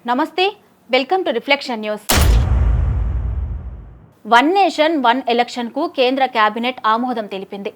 నమస్తే, welcome to reflection news. One nation one election కు కేంద్ర కేబినెట్ ఆమోదం తెలిపింది.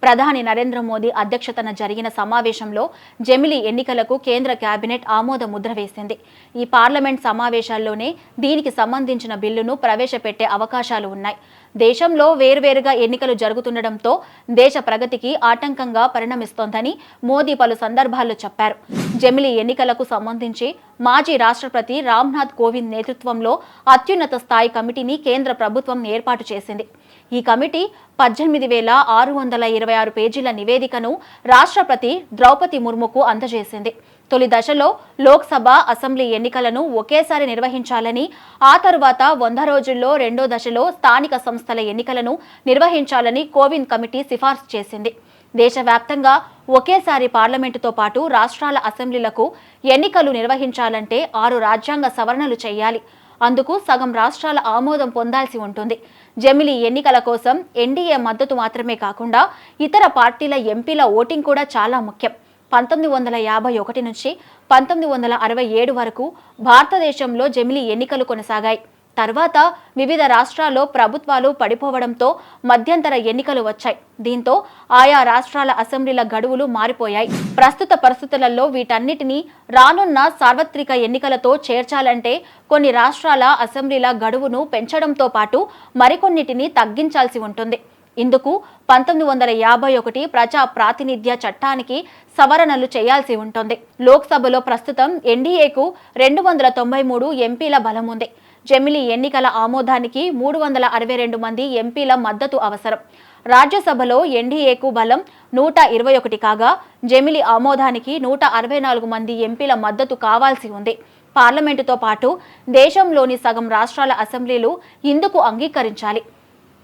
ప్రధాని నరేంద్ర మోదీ అధ్యక్షతన జరిగిన సమావేశంలో జమిలీ ఎన్నికలకు కేంద్ర కేబినెట్ ఆమోద ముద్ర వేసింది. ఈ పార్లమెంట్ సమావేశాల్లోనే దీనికి సంబంధించిన బిల్లును ప్రవేశపెట్టే అవకాశాలు ఉన్నాయి. దేశంలో వేర్వేరుగా ఎన్నికలు జరుగుతుండటంతో దేశ ప్రగతికి ఆటంకంగా పరిణమిస్తోందని మోదీ పలు సందర్భాల్లో చెప్పారు. జమిలీ ఎన్నికలకు సంబంధించి మాజీ రాష్ట్రపతి రామ్నాథ్ కోవింద్ నేతృత్వంలో అత్యున్నత స్థాయి కమిటీని కేంద్ర ప్రభుత్వం ఏర్పాటు చేసింది. ఈ కమిటీ 18,626 పేజీల నివేదికను రాష్ట్రపతి ద్రౌపది ముర్ముకు అందజేసింది. తొలి దశలో లోక్సభ, అసెంబ్లీ ఎన్నికలను ఒకేసారి నిర్వహించాలని, ఆ తరువాత 100 రోజుల్లో రెండో దశలో స్థానిక సంస్థల ఎన్నికలను నిర్వహించాలని కోవింద్ కమిటీ సిఫార్సు చేసింది. దేశవ్యాప్తంగా ఒకేసారి పార్లమెంటుతో పాటు రాష్ట్రాల అసెంబ్లీలకు ఎన్నికలు నిర్వహించాలంటే 6 రాజ్యాంగ సవరణలు చేయాలి. అందుకు సగం రాష్ట్రాల ఆమోదం పొందాల్సి ఉంటుంది. జమిలీ ఎన్నికల కోసం ఎన్డీఏ మద్దతు మాత్రమే కాకుండా ఇతర పార్టీల ఎంపీల ఓటింగ్ కూడా చాలా ముఖ్యం. 1951 నుంచి 1967 వరకు భారతదేశంలో జమిలీ ఎన్నికలు కొనసాగాయి. తర్వాత వివిధ రాష్ట్రాల్లో ప్రభుత్వాలు పడిపోవడంతో మధ్యంతర ఎన్నికలు వచ్చాయి. దీంతో ఆయా రాష్ట్రాల అసెంబ్లీల గడువులు మారిపోయాయి. ప్రస్తుత పరిస్థితులలో వీటన్నిటినీ రానున్న సార్వత్రిక ఎన్నికలతో చేర్చాలంటే కొన్ని రాష్ట్రాల అసెంబ్లీల గడువును పెంచడంతో పాటు మరికొన్నిటిని తగ్గించాల్సి ఉంటుంది. ఇందుకు 1951 ప్రజా ప్రాతినిధ్య చట్టానికి సవరణలు చేయాల్సి ఉంటుంది. లోక్సభలో ప్రస్తుతం ఎన్డీఏకు 293 ఎంపీల బలం ఉంది. జమిలీ ఎన్నికల ఆమోదానికి 362 మంది ఎంపీల మద్దతు అవసరం. రాజ్యసభలో ఎన్డీఏకు బలం 121 కాగా జమిలీ ఆమోదానికి 164 మంది ఎంపీల మద్దతు కావాల్సి ఉంది. పార్లమెంటుతో పాటు దేశంలోని సగం రాష్ట్రాల అసెంబ్లీలు ఇందుకు అంగీకరించాలి.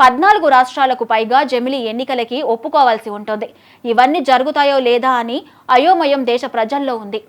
14 రాష్ట్రాలకు పైగా జమిలీ ఎన్నికలకి ఒప్పుకోవాల్సి ఉంటుంది. ఇవన్నీ జరుగుతాయో లేదా అని అయోమయం దేశ ప్రజల్లో ఉంది.